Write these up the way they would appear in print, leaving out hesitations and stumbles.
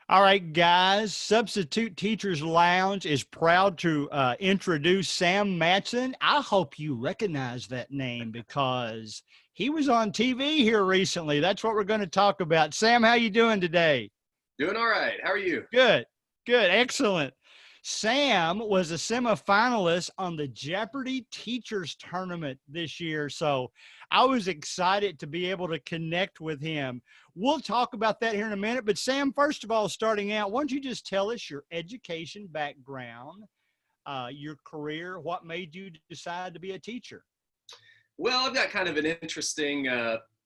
All right, guys, Substitute Teachers Lounge is proud to introduce Sam Matson. I hope you recognize that name because he was on TV here recently. That's what we're going to talk about. Sam, how you doing today? Doing all right. How are you? Good, good, excellent. Sam was a semifinalist on the Jeopardy Teachers Tournament this year, so I was excited to be able to connect with him. We'll talk about that here in a minute, but Sam, first of all, starting out, why don't you just tell us your education background, your career, what made you decide to be a teacher? Well, I've got kind of an interesting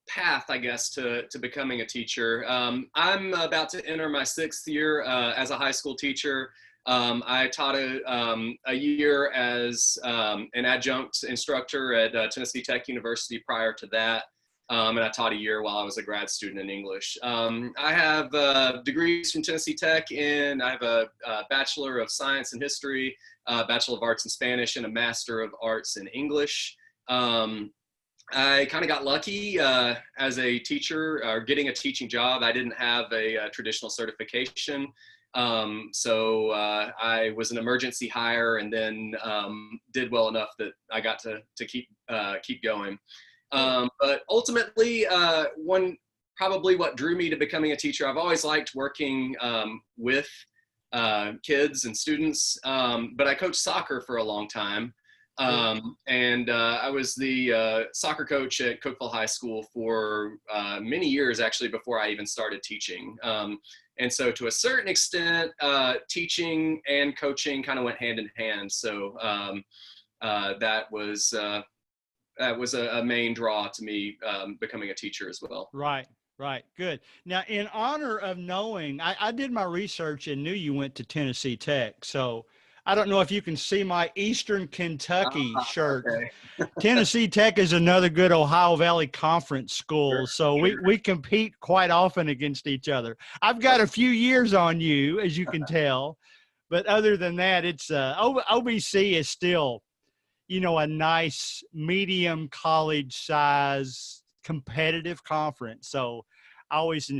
path, I guess, to becoming a teacher. I'm about to enter my sixth year as a high school teacher. I taught a year as an adjunct instructor at Tennessee Tech University prior to that. And I taught a year while I was a grad student in English. I have degrees from Tennessee Tech I have a Bachelor of Science in History, Bachelor of Arts in Spanish, and a Master of Arts in English. I kind of got lucky as a teacher or getting a teaching job. I didn't have a traditional certification. So I was an emergency hire and then did well enough that I got to keep going. But ultimately, probably what drew me to becoming a teacher, I've always liked working with kids and students, but I coached soccer for a long time. I was the soccer coach at Cookeville High School for many years, actually, before I even started teaching. And so to a certain extent, teaching and coaching kind of went hand in hand. So that was a main draw to me becoming a teacher as well. Right, right, good. Now, in honor of knowing, I did my research and knew you went to Tennessee Tech. So I don't know if you can see my Eastern Kentucky shirt. Okay. Tennessee Tech is another good Ohio Valley Conference school, Sure, so sure. we compete quite often against each other. I've got a few years on you, as you can tell, but other than that, it's OVC is still, a nice medium college size competitive conference. So I always,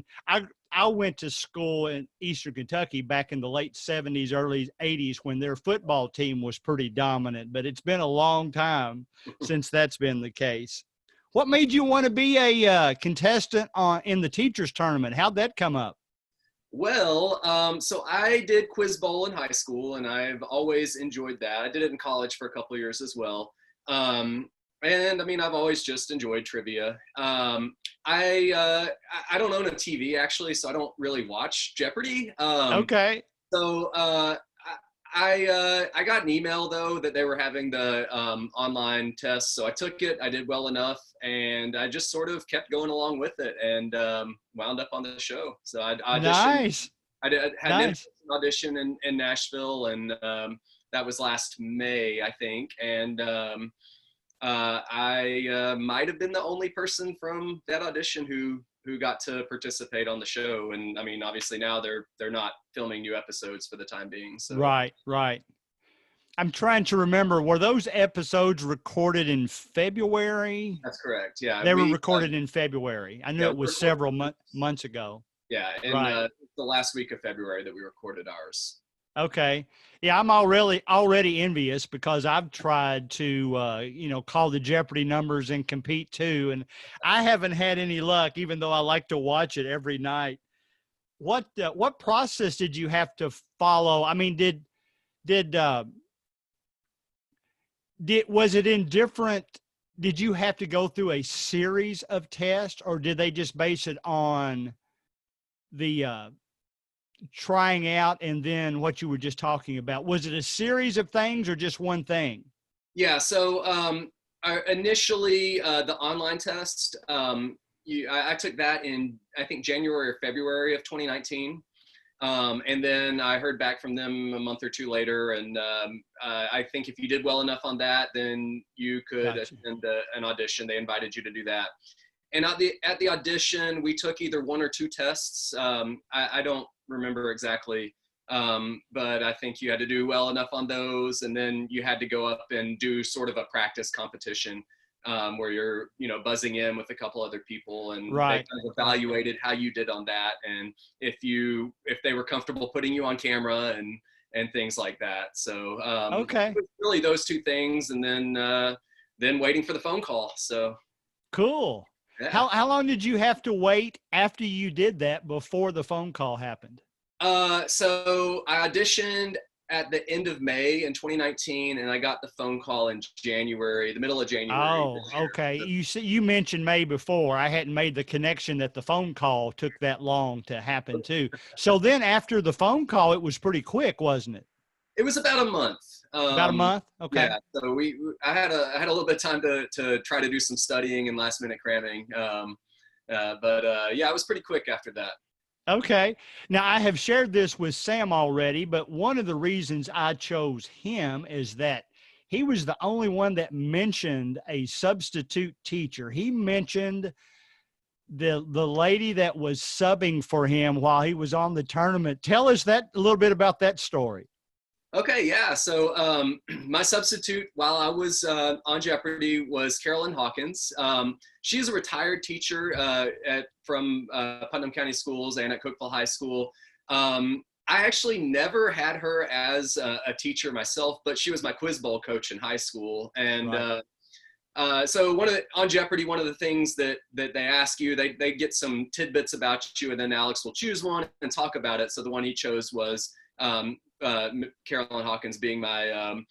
I went to school in Eastern Kentucky back in the late 70s, early 80s when their football team was pretty dominant, but it's been a long time since that's been the case. What made you want to be a contestant in the teachers tournament? How'd that come up? Well, so I did quiz bowl in high school, and I've always enjoyed that. I did it in college for a couple of years as well. And I mean, I've always just enjoyed trivia. I don't own a TV actually, so I don't really watch Jeopardy. Okay. So I got an email though that they were having the online test, so I took it. I did well enough, and I just sort of kept going along with it, and wound up on the show. So I auditioned. Nice. Had an Nice. in-person audition in Nashville, and that was last May, I think, and I might have been the only person from that audition who got to participate on the show. And I mean, obviously now they're not filming new episodes for the time being. So Right, right. I'm trying to remember, were those episodes recorded in February? that's correct. Yeah, They were recorded in February. I knew yeah, it we was recorded. several months ago. Yeah, in Right. the last week of February that we recorded ours. Okay. Yeah, I'm already envious because I've tried to call the Jeopardy numbers and compete too, and I haven't had any luck, even though I like to watch it every night. What process did you have to follow? I mean, did was it in different? Did you have to go through a series of tests, or did they just base it on the trying out and then what you were just talking about? Was it a series of things or just one thing? Yeah. So initially the online test, I took that in I think January or February of 2019. And then I heard back from them a month or two later, and I think if you did well enough on that, then you could Gotcha. attend an audition. They invited you to do that. And at the audition, we took either one or two tests. I don't remember exactly, but I think you had to do well enough on those, and then you had to go up and do sort of a practice competition where you're, buzzing in with a couple other people, and they Right. kind of evaluated how you did on that, and if they were comfortable putting you on camera and things like that. So Okay. it was really those two things, and then waiting for the phone call. So Cool. yeah. How long did you have to wait after you did that before the phone call happened? So I auditioned at the end of May in 2019, and I got the phone call in January, the middle of January Oh, this year. okay. So, You mentioned May before. I hadn't made the connection that the phone call took that long to happen too. So then after the phone call, it was pretty quick, wasn't it? it was about a month. About a month? Okay. Yeah. So I had a little bit of time to try to do some studying and last minute cramming. But yeah, it was pretty quick after that. Okay. Now, I have shared this with Sam already, but one of the reasons I chose him is that he was the only one that mentioned a substitute teacher. He mentioned the lady that was subbing for him while he was on the tournament. Tell us that a little bit about that story. Okay, yeah. So my substitute while I was on Jeopardy was Carolyn Hawkins. She's a retired teacher from Putnam County Schools and at Cookeville High School. I actually never had her as a teacher myself, but she was my quiz bowl coach in high school. And so on Jeopardy, one of the things that they ask you, they get some tidbits about you, and then Alex will choose one and talk about it. So the one he chose was Carolyn Hawkins being my,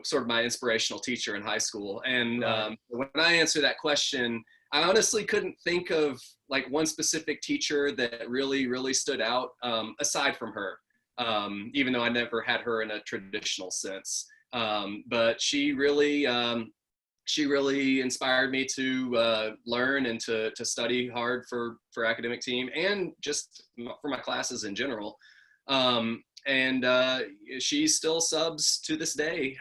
sort of my inspirational teacher in high school. And when I answer that question, I honestly couldn't think of like one specific teacher that really, really stood out aside from her, even though I never had her in a traditional sense. But she really inspired me to learn and to study hard for academic team and just for my classes in general. And she still subs to this day.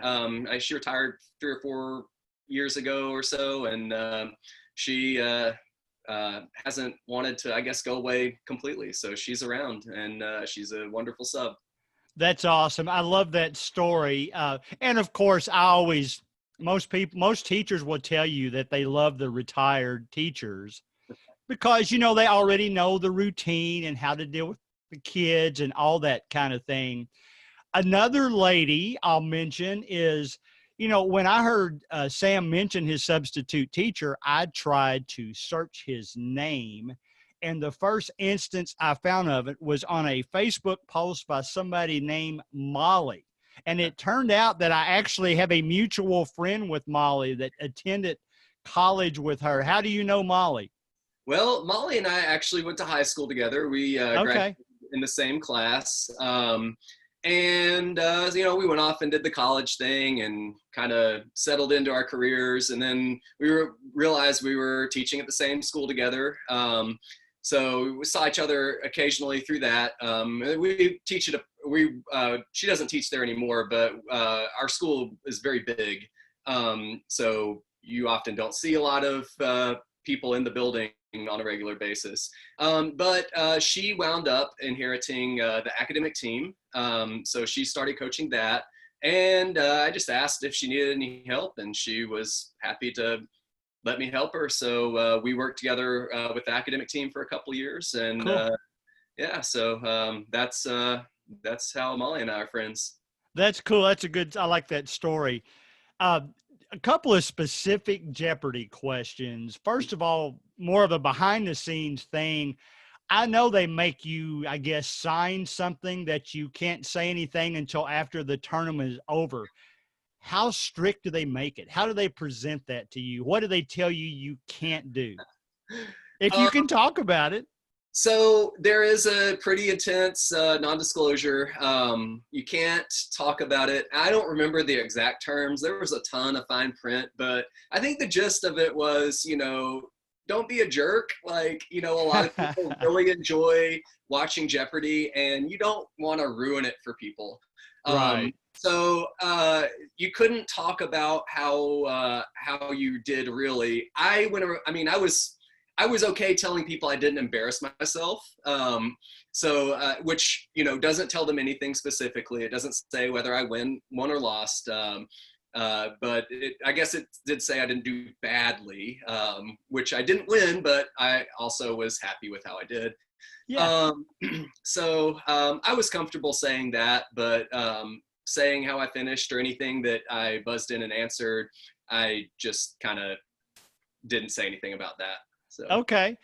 She retired 3 or 4 years ago or so, and she hasn't wanted to, I guess, go away completely. So she's around, and she's a wonderful sub. That's awesome. I love that story. And of course, most teachers will tell you that they love the retired teachers because, they already know the routine and how to deal with the kids and all that kind of thing. Another lady I'll mention is, when I heard Sam mention his substitute teacher, I tried to search his name. And the first instance I found of it was on a Facebook post by somebody named Molly. And it turned out that I actually have a mutual friend with Molly that attended college with her. How do you know Molly? Well, Molly and I actually went to high school together. We graduated in the same class. And we went off and did the college thing and kind of settled into our careers. And then realized we were teaching at the same school together. So we saw each other occasionally through that. We teach at she doesn't teach there anymore, but our school is very big. So you often don't see a lot of people in the building on a regular basis. But she wound up inheriting the academic team. So she started coaching that. And I just asked if she needed any help, and she was happy to let me help her. So we worked together with the academic team for a couple of years. And Cool. so that's how Molly and I are friends. That's cool. I like that story. A couple of specific Jeopardy questions. First of all, more of a behind the scenes thing. I know they make you, I guess, sign something that you can't say anything until after the tournament is over. How strict do they make it? How do they present that to you? What do they tell you can't do? If you can talk about it. So there is a pretty intense non-disclosure. You can't talk about it. I don't remember the exact terms. There was a ton of fine print, but I think the gist of it was, don't be a jerk. Like, a lot of people really enjoy watching Jeopardy, and you don't want to ruin it for people. Right. So you couldn't talk about how you did really. I was okay telling people I didn't embarrass myself. Which, doesn't tell them anything specifically. It doesn't say whether I won or lost. But I guess it did say I didn't do badly, which I didn't win, but I also was happy with how I did. Yeah. So I was comfortable saying that, but saying how I finished or anything that I buzzed in and answered, I just kind of didn't say anything about that. So. Okay.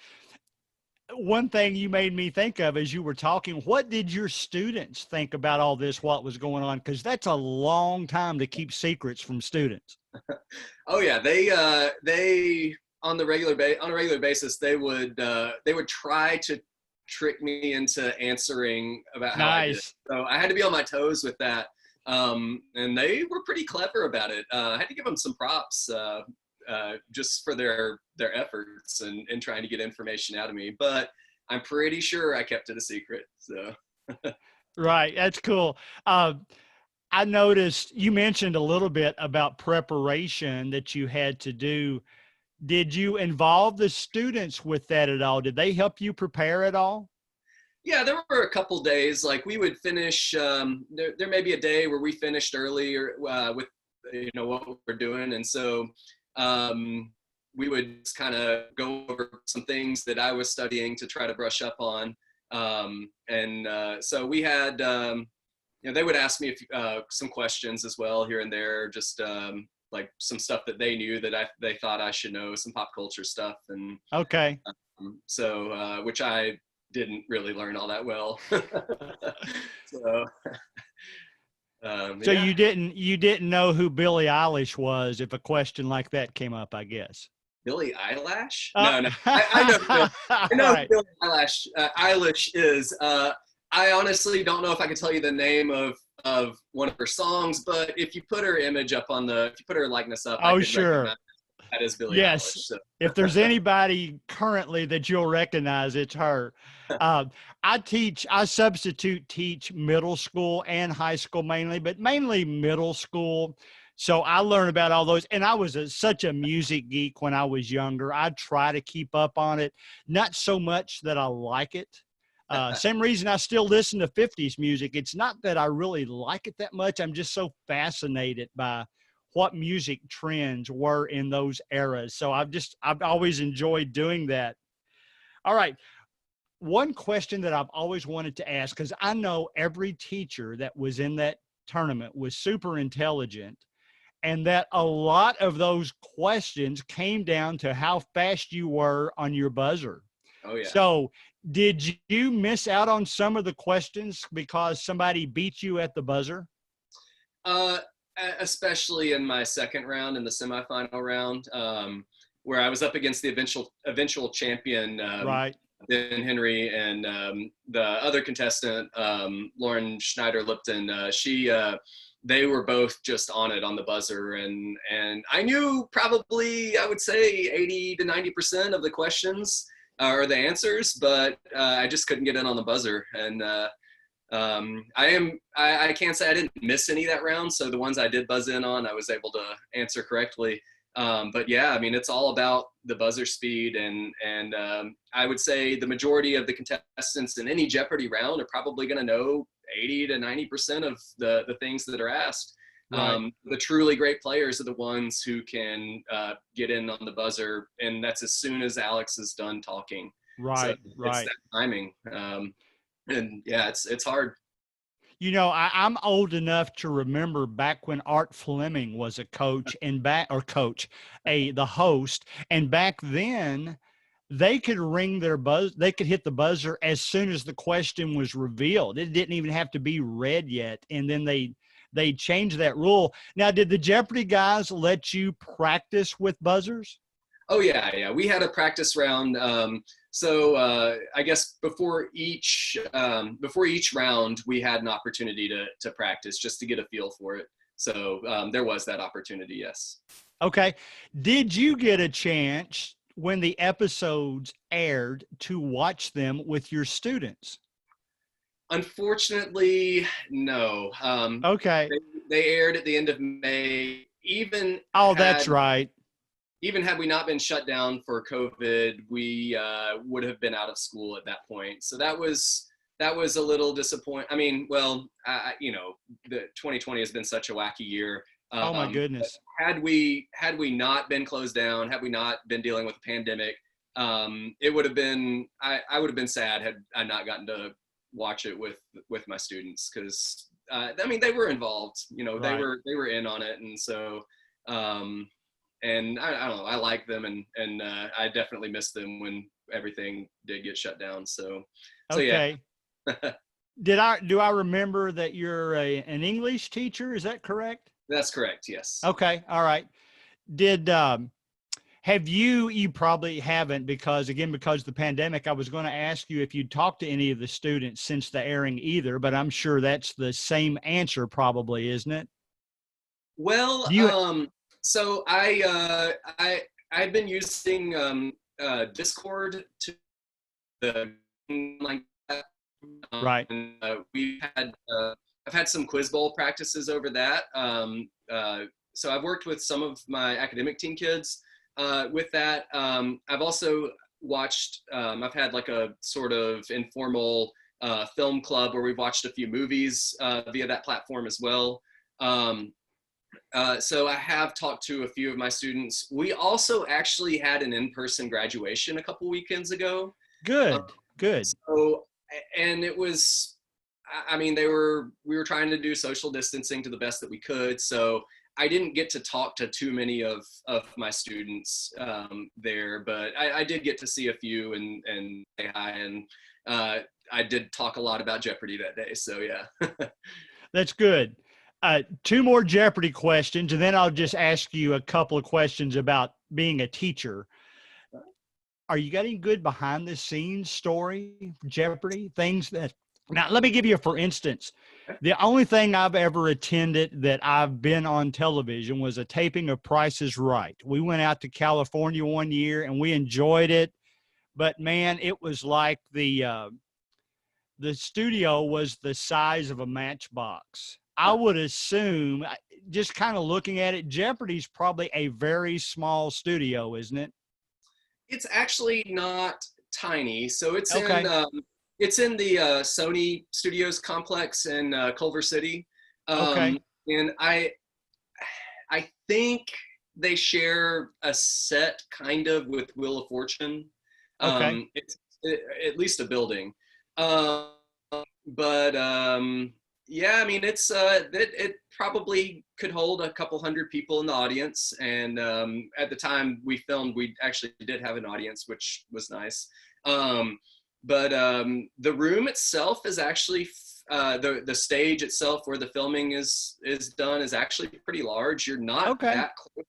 One thing you made me think of as you were talking, what did your students think about all this, what was going on? Because that's a long time to keep secrets from students. Oh yeah, they on a regular basis they would try to trick me into answering about how I did it. Nice. So I had to be on my toes with that, and they were pretty clever about it. I had to give them some props. Just for their efforts and trying to get information out of me. But I'm pretty sure I kept it a secret. So. Right. That's cool. I noticed you mentioned a little bit about preparation that you had to do. Did you involve the students with that at all? Did they help you prepare at all? Yeah, there were a couple days, like we would finish, there may be a day where we finished early or, with, what we're doing. And so we would kind of go over some things that I was studying to try to brush up on. So we had, they would ask me some questions as well here and there, just like some stuff that they knew that they thought I should know, some pop culture stuff. And Okay. which I didn't really learn all that well. So, So yeah. you didn't know who Billie Eilish was if a question like that came up, I guess. Billie Eilish? Uh, No, I know. I know right. who Billie Eilish is. I honestly don't know if I could tell you the name of one of her songs, but if you put her image up if you put her likeness up, I Oh, could sure. recognize that is Billie Yes. Eilish. So. If there's anybody currently that you'll recognize, it's her. I substitute teach middle school and high school mainly, but mainly middle school. So I learn about all those. And I was such a music geek when I was younger. I try to keep up on it, not so much that I like it. Same reason I still listen to 50s music. It's not that I really like it that much. I'm just so fascinated by what music trends were in those eras. So I've always enjoyed doing that. All right. One question that I've always wanted to ask, because I know every teacher that was in that tournament was super intelligent, and that a lot of those questions came down to how fast you were on your buzzer. Oh yeah. So did you miss out on some of the questions because somebody beat you at the buzzer? Especially in my second round, in the semifinal round, where I was up against the eventual champion, Right. Ben Henry, and the other contestant, Lauren Schneider-Lipton. They were both just on it on the buzzer, and I knew probably, I would say 80 to 90% of the questions or the answers, but I just couldn't get in on the buzzer. And I can't say I didn't miss any that round. So the ones I did buzz in on, I was able to answer correctly. But yeah, I mean, it's all about the buzzer speed, and I would say the majority of the contestants in any Jeopardy round are probably going to know 80 to 90% of the things that are asked. Right. The truly great players are the ones who can get in on the buzzer, and that's as soon as Alex is done talking. Right. So Right. it's that timing. And yeah, it's hard. You know, I'm old enough to remember back when Art Fleming was a coach the host. And back then they could they could hit the buzzer as soon as the question was revealed. It didn't even have to be read yet. And then they changed that rule. Now, did the Jeopardy guys let you practice with buzzers? Oh yeah. We had a practice round. So I guess before each round, we had an opportunity to practice just to get a feel for it. So there was that opportunity, yes. Okay. Did you get a chance when the episodes aired to watch them with your students? Unfortunately, no. Okay. They aired at the end of May. That's right. Even had we not been shut down for COVID, we would have been out of school at that point. So that was a little disappointing. I mean, well, the 2020 has been such a wacky year. Oh my But goodness. had we not been closed down, had we not been dealing with the pandemic, it would have been I would have been sad had I not gotten to watch it with my students, because I mean, they were involved, they Right. were in on it, and so and I don't know, I like them, and I definitely missed them when everything did get shut down. So yeah. Okay. Do I remember that you're an English teacher? Is that correct? That's correct, yes. Okay. All right. Did have you probably haven't, because again, because of the pandemic, I was going to ask you if you'd talked to any of the students since the airing either, but I'm sure that's the same answer probably, isn't it? Well, Do you so I've been using Discord to the like that. right. And I've had some quiz bowl practices over that. So I've worked with some of my academic team kids with that. I've also watched. I've had like a sort of informal film club where we've watched a few movies via that platform as well. So I have talked to a few of my students. We also actually had an in-person graduation a couple weekends ago. Um, Good. Good. so, and it was, I mean, we were trying to do social distancing to the best that we could. So I didn't get to talk to too many of my students there, but I did get to see a few and say hi. And I did talk a lot about Jeopardy that day. So yeah. That's good. Two more Jeopardy questions, and then I'll just ask you a couple of questions about being a teacher. Are you getting good behind the scenes story, Jeopardy? Things that, now let me give you a for instance. The only thing I've ever attended that I've been on television was a taping of Price is Right. We went out to California one year and we enjoyed it, but man, it was like the studio was the size of a matchbox. I would assume, just kind of looking at it, Jeopardy's probably a very small studio, isn't it? It's actually not tiny. So Okay. it's in the Sony Studios complex in Culver City, Okay. and I think they share a set kind of with Wheel of Fortune. Okay. At least a building. Um, but yeah, I mean, it probably could hold a couple hundred people in the audience. And at the time we filmed, we actually did have an audience, which was nice. But the room itself is actually the stage itself where the filming is done is actually pretty large. You're not Okay. that close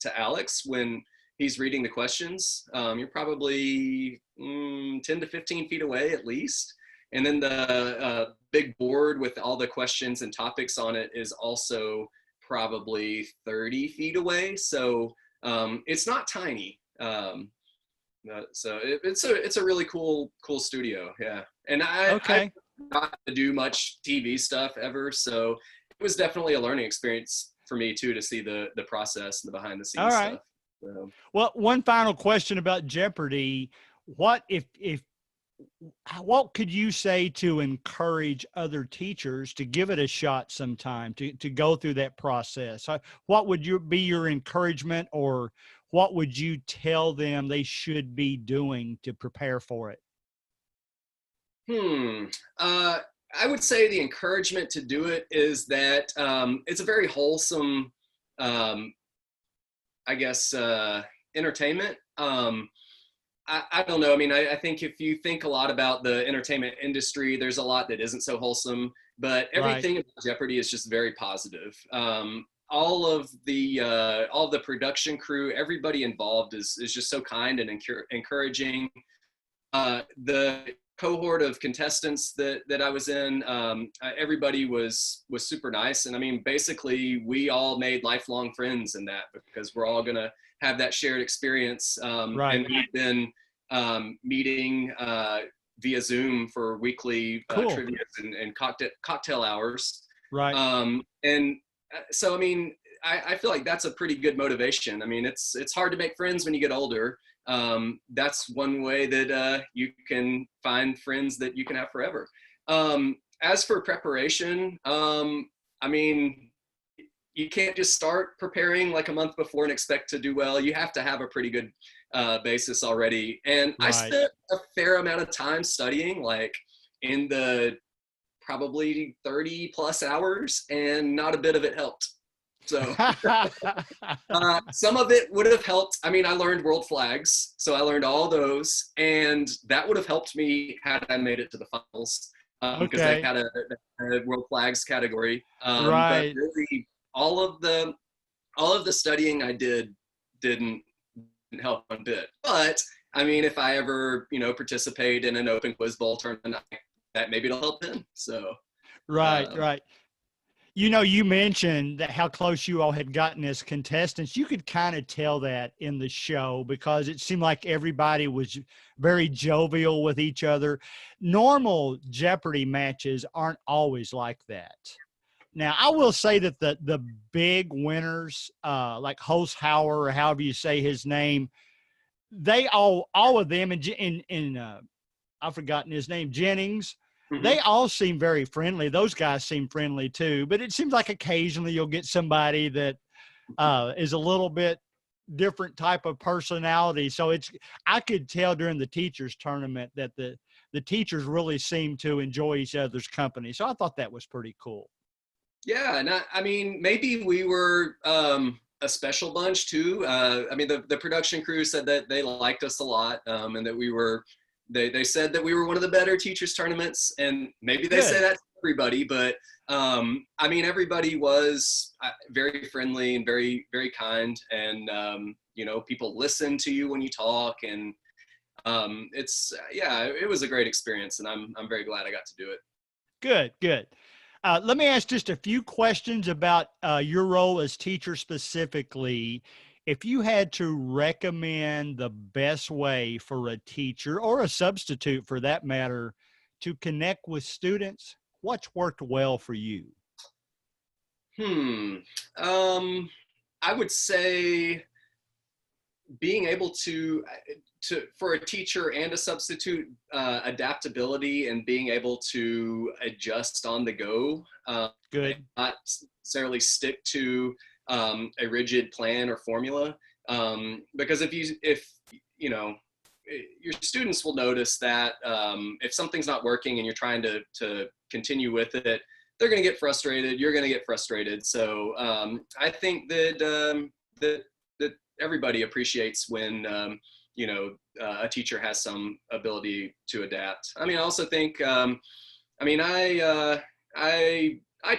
to Alex when he's reading the questions. You're probably 10 to 15 feet away at least. And then the big board with all the questions and topics on it is also probably 30 feet away. So it's not tiny. So it's a really cool studio. Yeah. And I Okay. not to do much TV stuff ever. So it was definitely a learning experience for me too, to see the process and the behind the All scenes right. stuff. So. Well, one final question about Jeopardy. What if what could you say to encourage other teachers to give it a shot sometime, to go through that process? What would be your encouragement, or what would you tell them they should be doing to prepare for it? Hmm. I would say the encouragement to do it is that it's a very wholesome, um, I guess, entertainment. I don't know. I mean, I think if you think a lot about the entertainment industry, there's a lot that isn't so wholesome, but Right. everything about Jeopardy is just very positive. All of the production crew, everybody involved is just so kind and encouraging. The cohort of contestants that I was in, everybody was super nice, and I mean, basically, we all made lifelong friends in that, because we're all gonna have that shared experience, Right. and we've been meeting via Zoom for weekly Cool. trivia and cocktail hours, Right. and so I mean, I feel like that's a pretty good motivation. I mean, it's hard to make friends when you get older. That's one way that you can find friends that you can have forever. As for preparation, I mean, you can't just start preparing like a month before and expect to do well. You have to have a pretty good basis already. And I Right. spent a fair amount of time studying, like in the probably 30 plus hours, and not a bit of it helped. So some of it would have helped. I mean, I learned world flags, so I learned all those, and that would have helped me had I made it to the finals, because they Okay. had a world flags category. But Right. really, all of the studying I didn't help one bit. But I mean, if I ever participate in an open quiz bowl tournament, that maybe it'll help then. So Right. um, Right. You know, you mentioned that how close you all had gotten as contestants. You could kind of tell that in the show because it seemed like everybody was very jovial with each other. Normal Jeopardy matches aren't always like that. Now, I will say that the big winners, like Holzhauer or however you say his name, they all of them, I've forgotten his name, Jennings. They mhm. all seem very friendly. Those guys seem friendly too, but it seems like occasionally you'll get somebody that is a little bit different type of personality. So I could tell during the teachers tournament that the teachers really seem to enjoy each other's company. So I thought that was pretty cool. Yeah, and I mean, maybe we were a special bunch too. I mean, the production crew said that they liked us a lot, and that they said that we were one of the better teachers tournaments, and maybe they say Good. that to everybody, but I mean, everybody was very friendly and very, very kind, and people listen to you when you talk, and yeah, it was a great experience, and I'm very glad I got to do it. Good, good. Let me ask just a few questions about your role as teacher specifically. If you had to recommend the best way for a teacher or a substitute for that matter to connect with students, what's worked well for you? Hmm. Um, I would say being able to for a teacher and a substitute, adaptability and being able to adjust on the go, Good. not necessarily stick to a rigid plan or formula, because if you know your students will notice that if something's not working and you're trying to continue with it, they're going to get frustrated, you're going to get frustrated. So I think that everybody appreciates when a teacher has some ability to adapt. I mean, I also think I mean I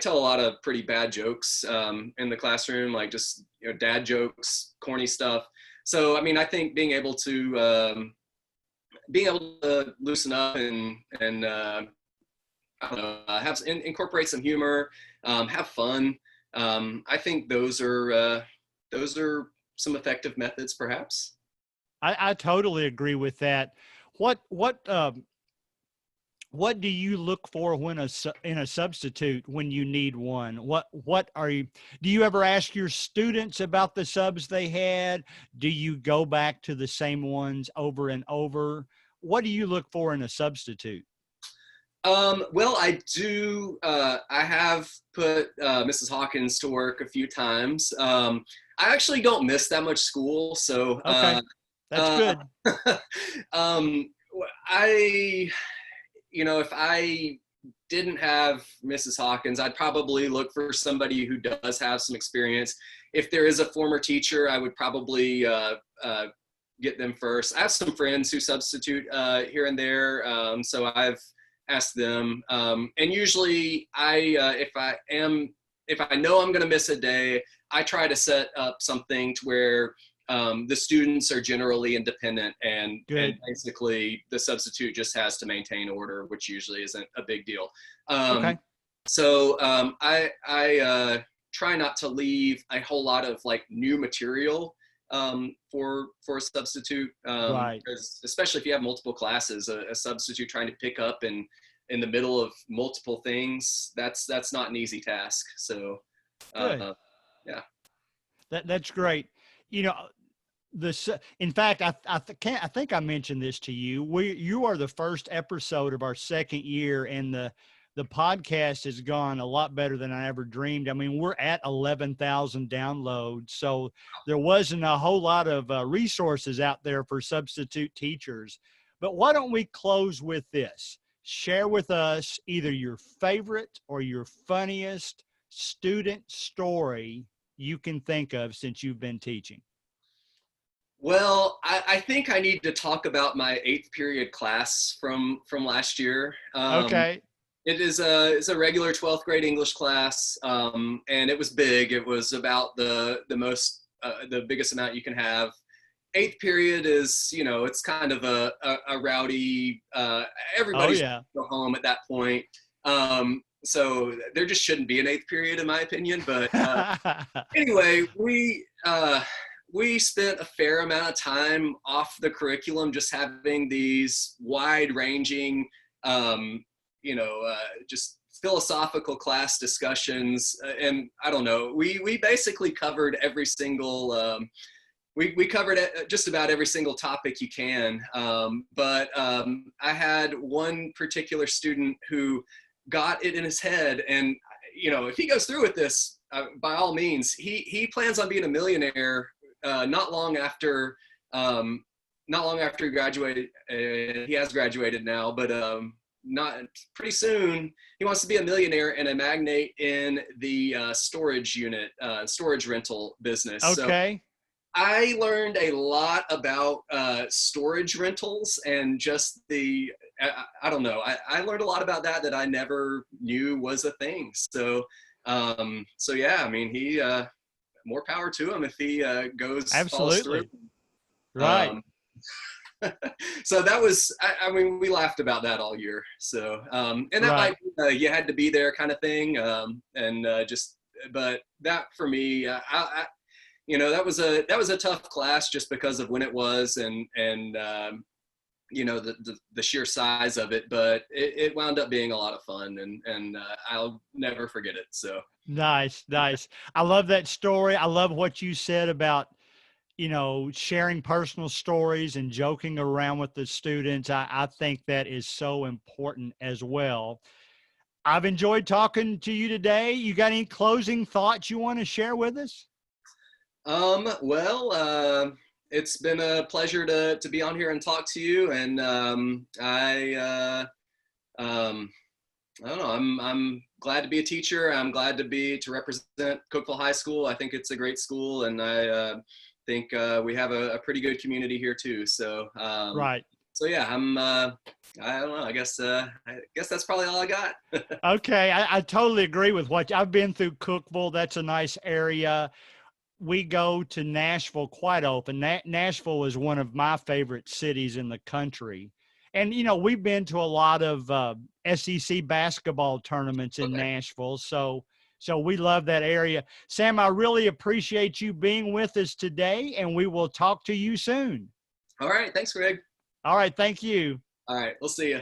tell a lot of pretty bad jokes in the classroom, like just dad jokes, corny stuff. So I mean, I think being able to loosen up and I don't know, incorporate some humor, have fun. I think those are some effective methods, perhaps. I totally agree with that. What what um, what do you look for when in a substitute when you need one? What are you? Do you ever ask your students about the subs they had? Do you go back to the same ones over and over? What do you look for in a substitute? Well, I do. I have put Mrs. Hawkins to work a few times. I actually don't miss that much school, so Okay, that's uh, good. um, I if I didn't have Mrs. Hawkins, I'd probably look for somebody who does have some experience. If there is a former teacher, I would probably get them first. I have some friends who substitute here and there, so I've asked them. And usually, if I know I'm going to miss a day, I try to set up something to where the students are generally independent, and Good. basically the substitute just has to maintain order, which usually isn't a big deal. Okay. I try not to leave a whole lot of like new material for a substitute, Right. because especially if you have multiple classes, a substitute trying to pick up in the middle of multiple things, that's not an easy task. So Good. yeah. That's great. You know, in fact, I think I mentioned this to you. You are the first episode of our second year, and the the podcast has gone a lot better than I ever dreamed. I mean, we're at 11,000 downloads. So there wasn't a whole lot of resources out there for substitute teachers. But why don't we close with this? Share with us either your favorite or your funniest student story you can think of since you've been teaching. Well, I think I need to talk about my 8th period class from last year. Okay. It's a regular 12th grade English class, and it was big. It was about the biggest amount you can have. 8th period is, it's kind of a rowdy, everybody's yeah. go home at that point. So there just shouldn't be an 8th period in my opinion. But anyway, we spent a fair amount of time off the curriculum, just having these wide-ranging, just philosophical class discussions. And I don't know, we basically covered every single, we covered just about every single topic you can. But I had one particular student who got it in his head, and if he goes through with this, by all means, he plans on being a millionaire not long after he graduated. He has graduated now, but not pretty soon. He wants to be a millionaire and a magnate in the storage rental business. Okay. So I learned a lot about storage rentals and just I don't know. I learned a lot about that I never knew was a thing. So yeah, I mean, he more power to him if he goes Absolutely. follows through. Right. So that was, I mean, we laughed about that all year. So and that Right. might you had to be there kind of thing, but that for me, that was a tough class just because of when it was and the sheer size of it, but it wound up being a lot of fun, and I'll never forget it. So Nice. I love that story. I love what you said about, sharing personal stories and joking around with the students. I think that is so important as well. I've enjoyed talking to you today. You got any closing thoughts you want to share with us? Well, it's been a pleasure to be on here and talk to you. And I don't know. I'm glad to be a teacher. I'm glad to represent Cookeville High School. I think it's a great school, and I think we have a pretty good community here too. So Right. So yeah, I don't know. I guess that's probably all I got. Okay. I totally agree with I've been through Cookeville. That's a nice area. We go to Nashville quite often. Nashville is one of my favorite cities in the country. And, we've been to a lot of SEC basketball tournaments in Nashville. So we love that area. Sam, I really appreciate you being with us today, and we will talk to you soon. All right. Thanks, Greg. All right. Thank you. All right. We'll see you.